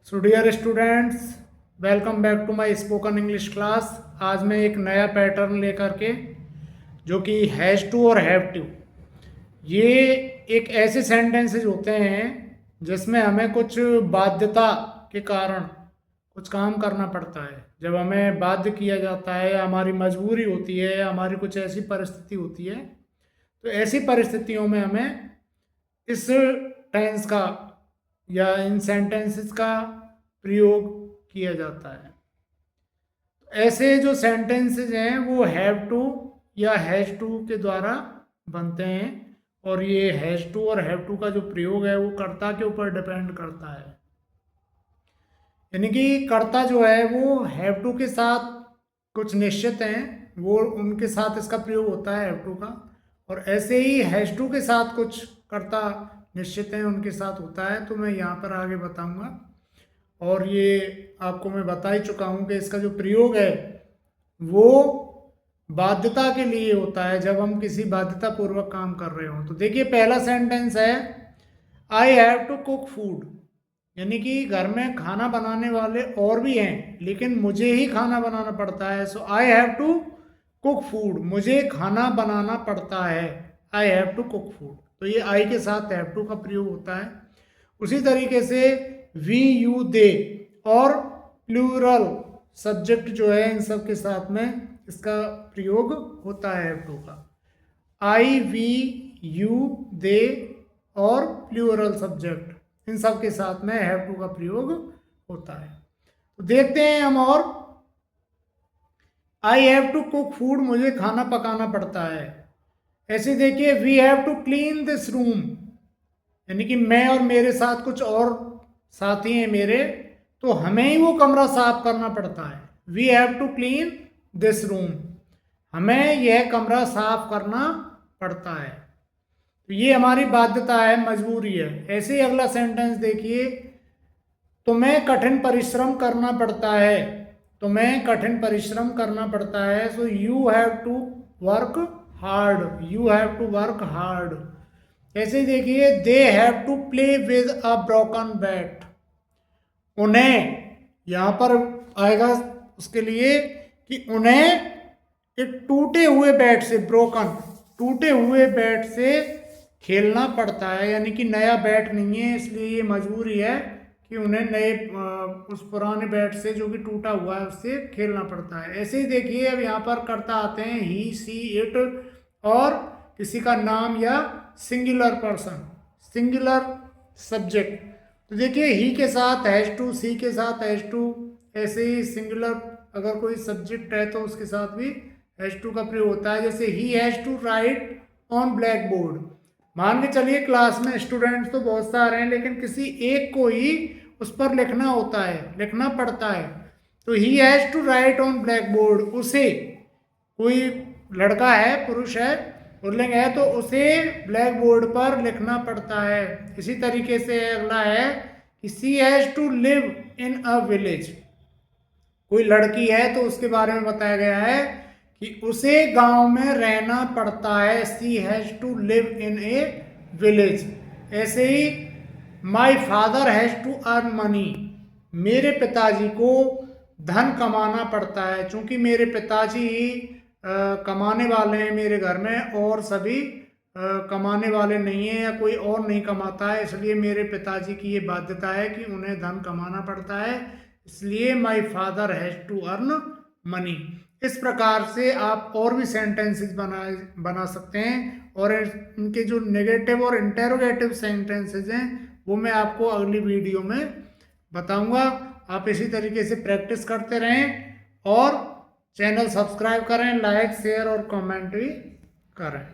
So dear students, welcome back to my spoken English class. आज मैं एक नया पैटर्न लेकर के जो कि हैज़ टू और हैव टू, ये एक ऐसे सेंटेंसेस होते हैं जिसमें हमें कुछ बाध्यता के कारण कुछ काम करना पड़ता है। जब हमें बाध्य किया जाता है, हमारी मजबूरी होती है, हमारी कुछ ऐसी परिस्थिति होती है, तो ऐसी परिस्थितियों में हमें इस टेंस का या इन सेंटेंसेस का प्रयोग किया जाता है। ऐसे जो सेंटेंसेस हैं वो हैव टू या हैज़ टू के द्वारा बनते हैं, और ये हैज़ टू और हैव टू का जो प्रयोग है वो कर्ता के ऊपर डिपेंड करता है। यानी कि कर्ता जो है वो हैव टू के साथ कुछ निश्चित हैं, वो उनके साथ इसका प्रयोग होता है हैव टू का, और ऐसे ही हैज़ टू के साथ कुछ कर्ता निश्चित हैं, उनके साथ होता है। तो मैं यहाँ पर आगे बताऊँगा, और ये आपको मैं बता ही चुका हूँ कि इसका जो प्रयोग है वो बाध्यता के लिए होता है, जब हम किसी बाध्यता पूर्वक काम कर रहे हो। तो देखिए, पहला सेंटेंस है I have to cook food, यानी कि घर में खाना बनाने वाले और भी हैं लेकिन मुझे ही खाना बनाना पड़ता है। So I have to cook food, मुझे खाना बनाना पड़ता है। I have to cook food, तो ये आई के साथ हैव टू का प्रयोग होता है। उसी तरीके से वी, यू, दे और प्लूरल सब्जेक्ट जो है, इन सब के साथ में इसका प्रयोग होता है हैव टू का। आई, वी, यू, दे और प्लूरल सब्जेक्ट, इन सब के साथ में हैव टू का प्रयोग होता है। तो देखते हैं हम, और I have to cook food, मुझे खाना पकाना पड़ता है। ऐसे देखिए, we have to clean this room, यानी कि मैं और मेरे साथ कुछ और साथी हैं मेरे, तो हमें ही वो कमरा साफ करना पड़ता है। We have to clean this room, हमें यह कमरा साफ करना पड़ता है। तो ये हमारी बाध्यता है, मजबूरी है। ऐसे ही अगला सेंटेंस देखिए, तुम्हें कठिन परिश्रम करना पड़ता है, तुम्हें कठिन परिश्रम करना पड़ता है। So you have to work hard, you have to work hard. ऐसे ही देखिए, they have to play with a broken bat, उन्हें, यहाँ पर आएगा उसके लिए कि उन्हें एक टूटे हुए बैट से, ब्रोकन, टूटे हुए बैट से खेलना पड़ता है। यानी कि नया बैट नहीं है, इसलिए ये मजबूरी है कि उन्हें नए उस पुराने बैट से जो कि टूटा हुआ है उससे खेलना पड़ता है। ऐसे ही देखिए, अब यहाँ पर कर्ता आते हैं ही, सी, इट और किसी का नाम या सिंगुलर पर्सन, सिंगुलर सब्जेक्ट। तो देखिए, ही के साथ हैज़ टू, सी के साथ हैज़ टू, ऐसे ही सिंगुलर अगर कोई सब्जेक्ट है तो उसके साथ भी हैज़ टू का प्रयोग होता है। जैसे he has to write on blackboard, मान के चलिए क्लास में स्टूडेंट्स तो बहुत सारे हैं लेकिन किसी एक को ही उस पर लिखना होता है, लिखना पड़ता है। तो he has to write on blackboard, उसे, कोई लड़का है, पुरुष है, पुल्लिंग है, तो उसे ब्लैक बोर्ड पर लिखना पड़ता है। इसी तरीके से अगला है कि she has to live in a village, कोई लड़की है तो उसके बारे में बताया गया है कि उसे गांव में रहना पड़ता है। She has to live in a village. ऐसे ही my father has to earn money, मेरे पिताजी को धन कमाना पड़ता है। चूंकि मेरे पिताजी कमाने वाले हैं मेरे घर में, और सभी कमाने वाले नहीं हैं या कोई और नहीं कमाता है, इसलिए मेरे पिताजी की ये बाध्यता है कि उन्हें धन कमाना पड़ता है, इसलिए my father has to earn money. इस प्रकार से आप और भी सेंटेंसेस बना सकते हैं, और इनके जो नेगेटिव और इंटेरोगेटिव सेंटेंसेस हैं वो मैं आपको अगली वीडियो में बताऊंगा। आप इसी तरीके से प्रैक्टिस करते रहें और चैनल सब्सक्राइब करें, लाइक, शेयर और कमेंट भी करें।